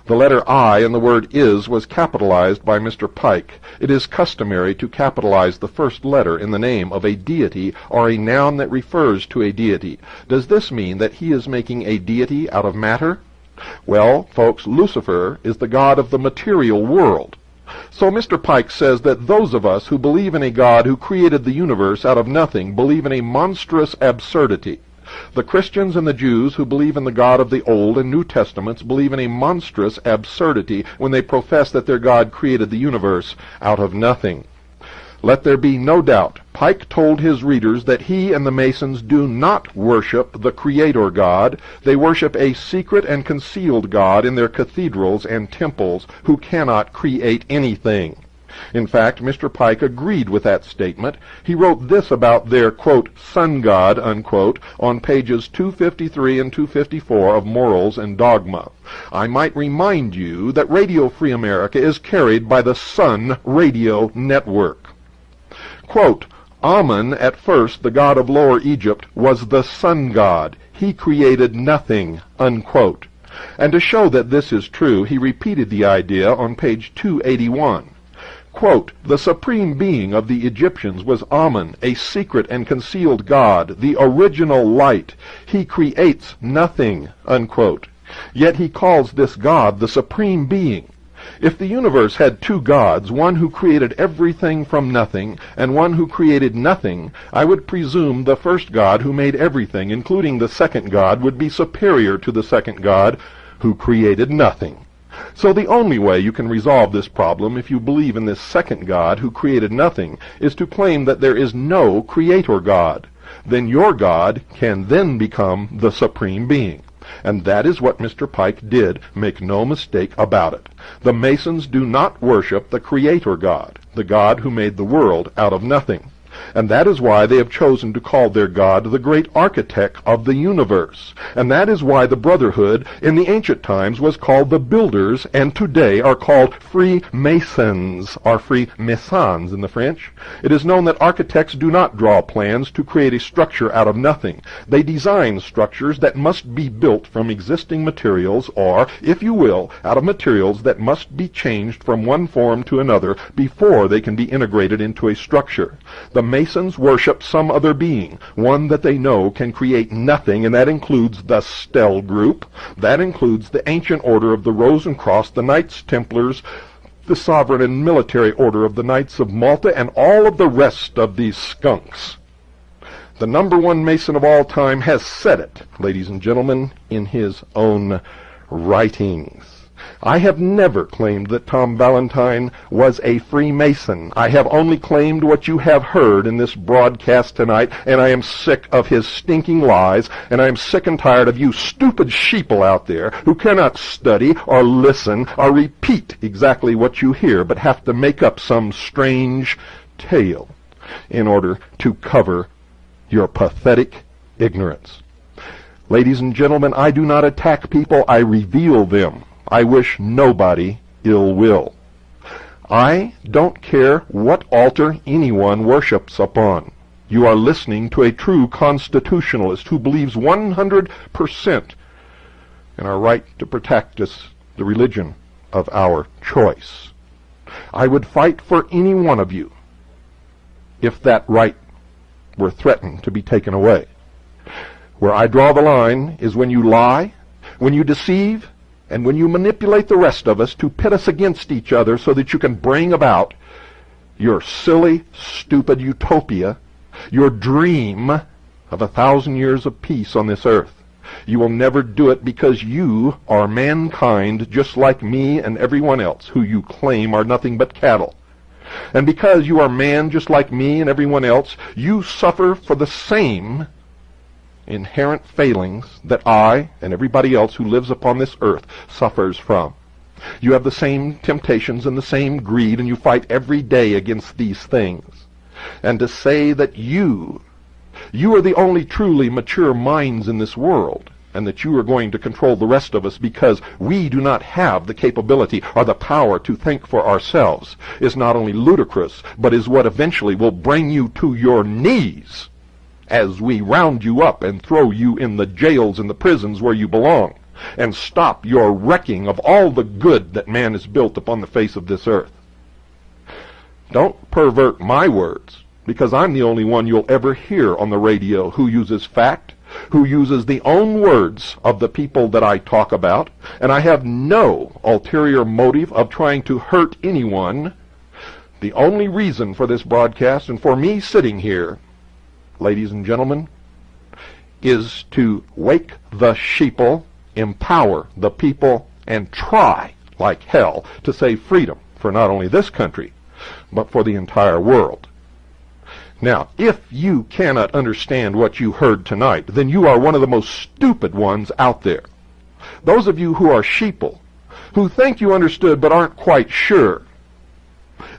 The letter I in the word is was capitalized by Mr. Pike. It is customary to capitalize the first letter in the name of a deity or a noun that refers to a deity. Does this mean that he is making a deity out of matter? Well, folks, Lucifer is the god of the material world. So Mr. Pike says that those of us who believe in a God who created the universe out of nothing believe in a monstrous absurdity. The Christians and the Jews who believe in the God of the Old and New Testaments believe in a monstrous absurdity when they profess that their God created the universe out of nothing. Let there be no doubt, Pike told his readers that he and the Masons do not worship the Creator God. They worship a secret and concealed God in their cathedrals and temples who cannot create anything. In fact, Mr. Pike agreed with that statement. He wrote this about their, quote, sun god, unquote, on pages 253 and 254 of Morals and Dogma. "I might remind you that Radio Free America is carried by the Sun Radio Network." Quote, "Amun, at first the god of Lower Egypt, was the sun god. He created nothing," unquote. And to show that this is true, he repeated the idea on page 281. Quote, "The supreme being of the Egyptians was Amun, a secret and concealed god, the original light. He creates nothing," unquote. Yet he calls this god the supreme being. If the universe had 2 gods, one who created everything from nothing, and one who created nothing, I would presume the first God who made everything, including the second God, would be superior to the second God who created nothing. So the only way you can resolve this problem, if you believe in this second God who created nothing, is to claim that there is no Creator God. Then your God can then become the supreme being. And that is what Mr. Pike did, make no mistake about it. The Masons do not worship the Creator God, the God who made the world out of nothing. And that is why they have chosen to call their God the great architect of the universe. And that is why the Brotherhood in the ancient times was called the Builders, and today are called Freemasons, or Freemasons in the French. It is known that architects do not draw plans to create a structure out of nothing. They design structures that must be built from existing materials, or, if you will, out of materials that must be changed from one form to another before they can be integrated into a structure. The Masons worship some other being, one that they know can create nothing, and that includes the Stell group. That includes the ancient order of the Rosencross, the Knights Templars, the sovereign and military order of the Knights of Malta, and all of the rest of these skunks. The number one Mason of all time has said it, ladies and gentlemen, in his own writings. I have never claimed that Tom Valentine was a Freemason. I have only claimed what you have heard in this broadcast tonight, and I am sick of his stinking lies, and I am sick and tired of you stupid sheeple out there who cannot study or listen or repeat exactly what you hear, but have to make up some strange tale in order to cover your pathetic ignorance. Ladies and gentlemen, I do not attack people, I reveal them. I wish nobody ill will. I don't care what altar anyone worships upon. You are listening to a true constitutionalist who believes 100% in our right to practice the religion of our choice. I would fight for any one of you if that right were threatened to be taken away. Where I draw the line is when you lie, when you deceive, and when you manipulate the rest of us to pit us against each other so that you can bring about your silly, stupid utopia, your dream of 1,000 years of peace on this earth. You will never do it because you are mankind just like me and everyone else who you claim are nothing but cattle. And because you are man just like me and everyone else, you suffer for the same inherent failings that I and everybody else who lives upon this earth suffers from. You have the same temptations and the same greed, and you fight every day against these things. And to say that you are the only truly mature minds in this world, and that you are going to control the rest of us because we do not have the capability or the power to think for ourselves, is not only ludicrous, but is what eventually will bring you to your knees as we round you up and throw you in the jails and the prisons where you belong, and stop your wrecking of all the good that man has built upon the face of this earth. Don't pervert my words, because I'm the only one you'll ever hear on the radio who uses fact, who uses the own words of the people that I talk about, and I have no ulterior motive of trying to hurt anyone. The only reason for this broadcast and for me sitting here, ladies and gentlemen, is to wake the sheeple, empower the people, and try, like hell, to save freedom for not only this country, but for the entire world. Now, if you cannot understand what you heard tonight, then you are one of the most stupid ones out there. Those of you who are sheeple, who think you understood but aren't quite sure,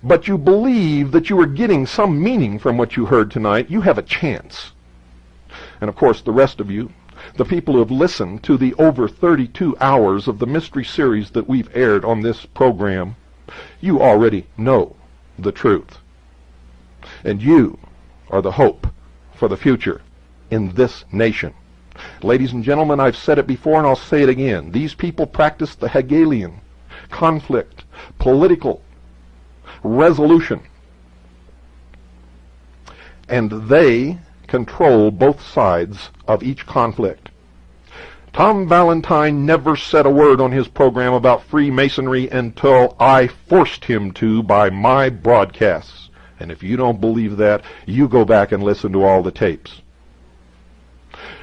but you believe that you are getting some meaning from what you heard tonight, you have a chance. And of course, the rest of you, the people who have listened to the over 32 hours of the mystery series that we've aired on this program, you already know the truth. And you are the hope for the future in this nation. Ladies and gentlemen, I've said it before and I'll say it again. These people practice the Hegelian conflict, political resolution, and they control both sides of each conflict. Tom Valentine never said a word on his program about Freemasonry until I forced him to by my broadcasts. And if you don't believe that, you go back and listen to all the tapes.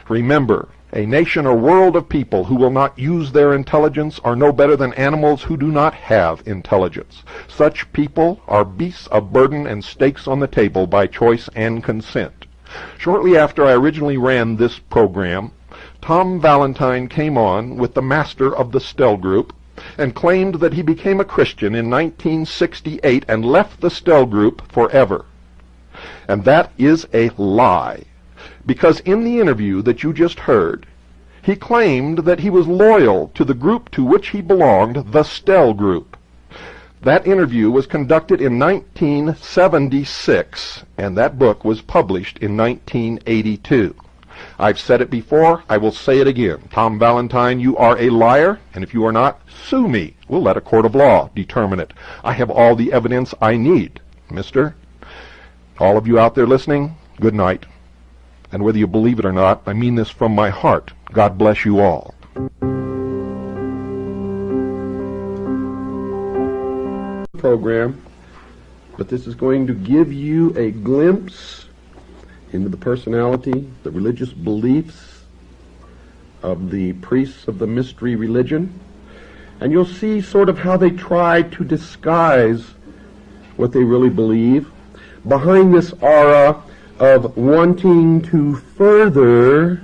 Remember, a nation or world of people who will not use their intelligence are no better than animals who do not have intelligence. Such people are beasts of burden and stakes on the table by choice and consent. Shortly after I originally ran this program, Tom Valentine came on with the master of the Stell Group and claimed that he became a Christian in 1968 and left the Stell Group forever. And that is a lie. Because in the interview that you just heard, he claimed that he was loyal to the group to which he belonged, the Stell Group. That interview was conducted in 1976, and that book was published in 1982. I've said it before, I will say it again. Tom Valentine, you are a liar, and if you are not, sue me. We'll let a court of law determine it. I have all the evidence I need. Mister, all of you out there listening, good night. And whether you believe it or not, I mean this from my heart. God bless you all. Program, but this is going to give you a glimpse into the personality, the religious beliefs of the priests of the mystery religion, and you'll see sort of how they try to disguise what they really believe behind this aura of wanting to further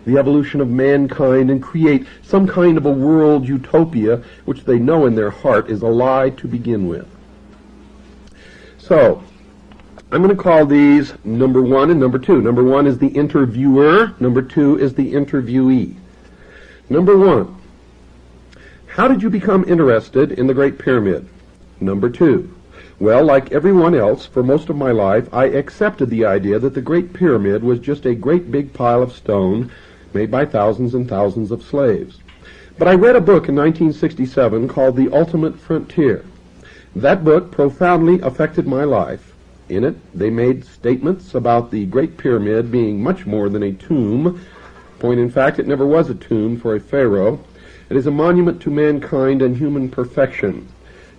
the evolution of mankind and create some kind of a world utopia, which they know in their heart is a lie to begin with. So, I'm going to call these number 1 and number 2. Number 1 is the interviewer. Number 2 is the interviewee. Number 1, how did you become interested in the Great Pyramid? Number 2, well, like everyone else, for most of my life, I accepted the idea that the Great Pyramid was just a great big pile of stone made by thousands and thousands of slaves. But I read a book in 1967 called The Ultimate Frontier. That book profoundly affected my life. In it, they made statements about the Great Pyramid being much more than a tomb. Point in fact, it never was a tomb for a pharaoh. It is a monument to mankind and human perfection.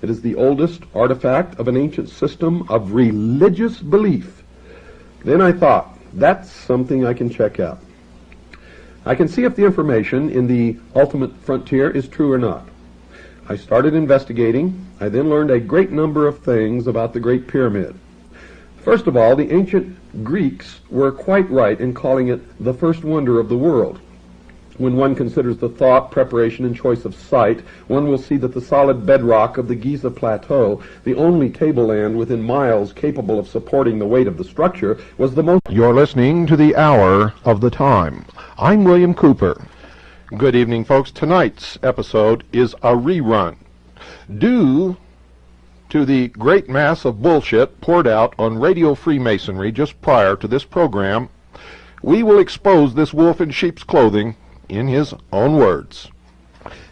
It is the oldest artifact of an ancient system of religious belief. Then I thought, that's something I can check out. I can see if the information in the Ultimate Frontier is true or not. I started investigating. I then learned a great number of things about the Great Pyramid. First of all, the ancient Greeks were quite right in calling it the first wonder of the world. When one considers the thought, preparation, and choice of site, one will see that the solid bedrock of the Giza Plateau, the only tableland within miles capable of supporting the weight of the structure, was the most... You're listening to the Hour of the Time. I'm William Cooper. Good evening, folks. Tonight's episode is a rerun. Due to the great mass of bullshit poured out on Radio Freemasonry just prior to this program, we will expose this wolf in sheep's clothing in his own words.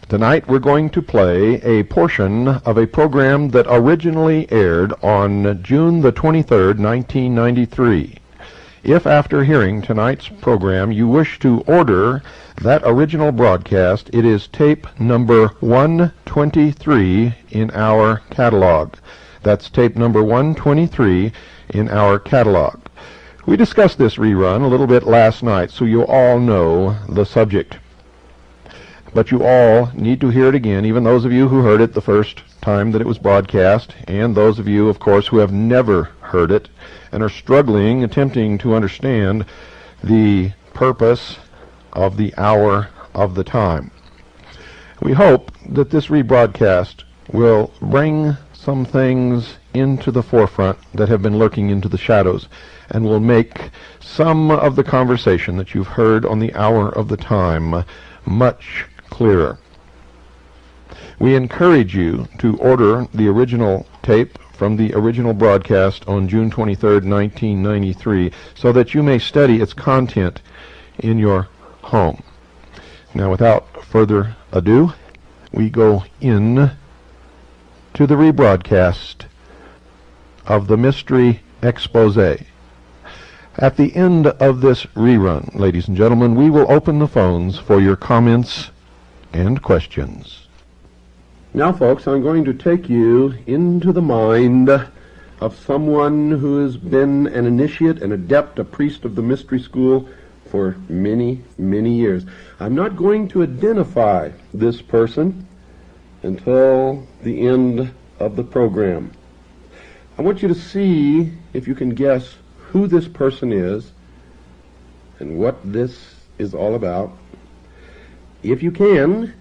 Tonight we're going to play a portion of a program that originally aired on June the 23rd, 1993. If after hearing tonight's program you wish to order that original broadcast, it is tape number 123 in our catalog. That's tape number 123 in our catalog. We discussed this rerun a little bit last night, so you all know the subject. But you all need to hear it again, even those of you who heard it the first time that it was broadcast, and those of you, of course, who have never heard it and are struggling, attempting to understand the purpose of the Hour of the Time. We hope that this rebroadcast will bring some things into the forefront that have been lurking into the shadows, and will make some of the conversation that you've heard on the Hour of the Time much clearer. We encourage you to order the original tape from the original broadcast on June 23rd, 1993, so that you may study its content in your home. Now, without further ado, we go in to the rebroadcast of the Mystery Exposé. At the end of this rerun, ladies and gentlemen, we will open the phones for your comments and questions. Now, folks, I'm going to take you into the mind of someone who has been an initiate, an adept, a priest of the mystery school for many, many years. I'm not going to identify this person until the end of the program. I want you to see if you can guess who this person is and what this is all about. If you can,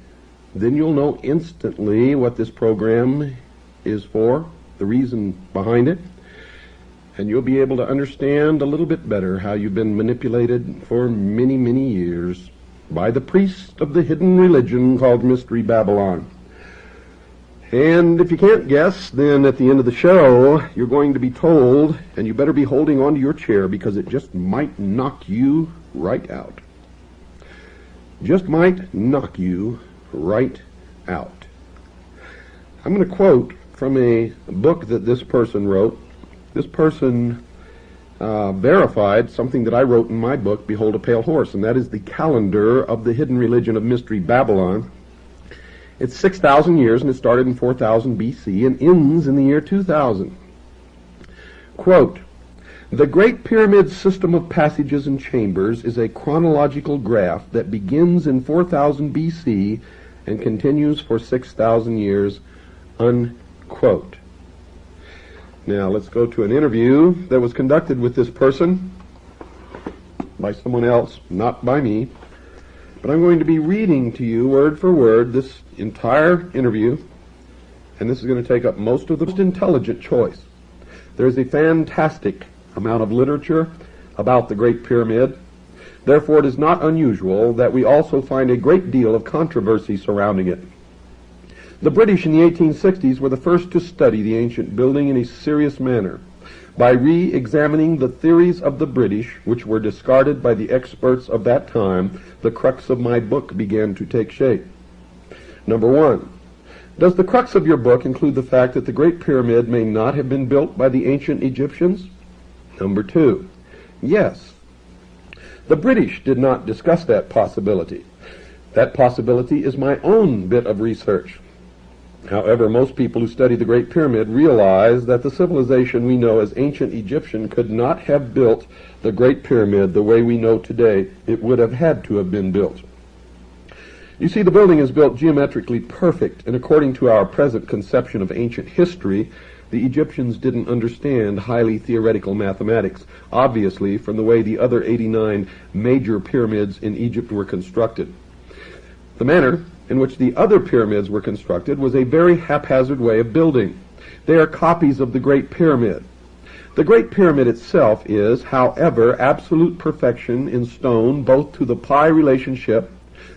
then you'll know instantly what this program is for, the reason behind it, and you'll be able to understand a little bit better how you've been manipulated for many, many years by the priest of the hidden religion called Mystery Babylon. And if you can't guess, then at the end of the show, you're going to be told, and you better be holding on to your chair because it just might knock you right out. Just might knock you right out. I'm going to quote from a book that this person wrote. This person verified something that I wrote in my book, Behold a Pale Horse, and that is the calendar of the hidden religion of Mystery Babylon. It's 6,000 years, and it started in 4000 BC and ends in the year 2000. Quote, The Great Pyramid's system of passages and chambers is a chronological graph that begins in 4000 BC and continues for 6,000 years, unquote. Now let's go to an interview that was conducted with this person by someone else, not by me. But I'm going to be reading to you word for word this entire interview, and this is going to take up most of the most intelligent choice. There's a fantastic amount of literature about the Great Pyramid. Therefore, it is not unusual that we also find a great deal of controversy surrounding it. The British in the 1860s were the first to study the ancient building in a serious manner by re-examining the theories of the British, which were discarded by the experts of that time. The crux of my book began to take shape. Number one, does the crux of your book include the fact that the Great Pyramid may not have been built by the ancient Egyptians? Number two, yes. The British did not discuss that possibility. That possibility is my own bit of research. However, most people who study the Great Pyramid realize that the civilization we know as ancient Egyptian could not have built the Great Pyramid the way we know today. It would have had to have been built. You see, the building is built geometrically perfect, and according to our present conception of ancient history, the Egyptians didn't understand highly theoretical mathematics, obviously from the way the other 89 major pyramids in Egypt were constructed. The manner in which the other pyramids were constructed was a very haphazard way of building. They are copies of the Great Pyramid. The Great Pyramid itself is, however, absolute perfection in stone, both to the pi relationship,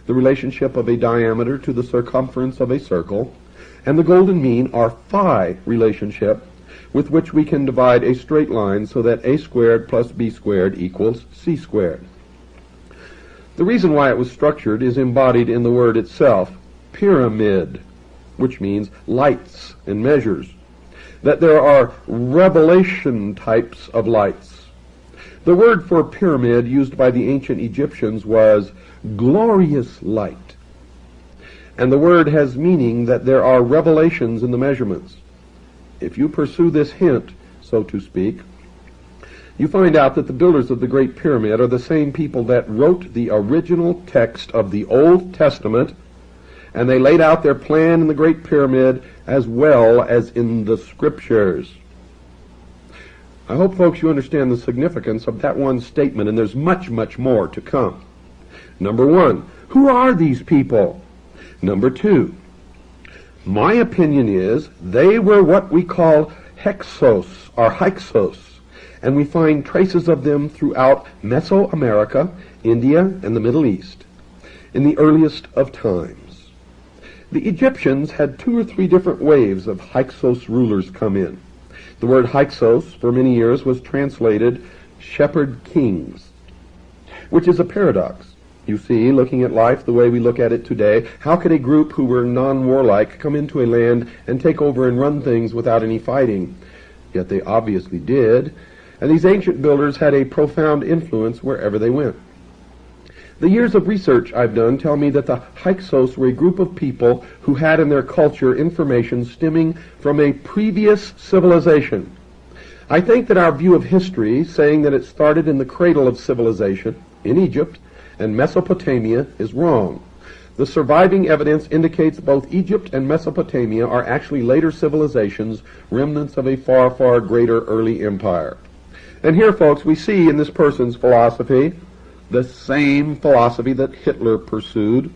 the relationship of a diameter to the circumference of a circle, and the golden mean, or phi relationship, with which we can divide a straight line so that a squared plus b squared equals c squared. The reason why it was structured is embodied in the word itself, pyramid, which means lights and measures. That there are revelation types of lights. The word for pyramid used by the ancient Egyptians was glorious light. And the word has meaning that there are revelations in the measurements. If you pursue this hint, so to speak, you find out that the builders of the Great Pyramid are the same people that wrote the original text of the Old Testament, and they laid out their plan in the Great Pyramid as well as in the Scriptures. I hope, folks, you understand the significance of that one statement, and there's much, much more to come. Number one, who are these people? Number two, my opinion is they were what we call Hyksos, or Hyksos, and we find traces of them throughout Mesoamerica, India, and the Middle East, in the earliest of times. The Egyptians had 2 or 3 different waves of Hyksos rulers come in. The word Hyksos, for many years, was translated shepherd kings, which is a paradox. You see, looking at life the way we look at it today, how could a group who were non-warlike come into a land and take over and run things without any fighting? Yet they obviously did. And these ancient builders had a profound influence wherever they went. The years of research I've done tell me that the Hyksos were a group of people who had in their culture information stemming from a previous civilization. I think that our view of history, saying that it started in the cradle of civilization, in Egypt and Mesopotamia, is wrong. The surviving evidence indicates both Egypt and Mesopotamia are actually later civilizations, remnants of a far, far greater early empire. And here, folks, we see in this person's philosophy the same philosophy that Hitler pursued.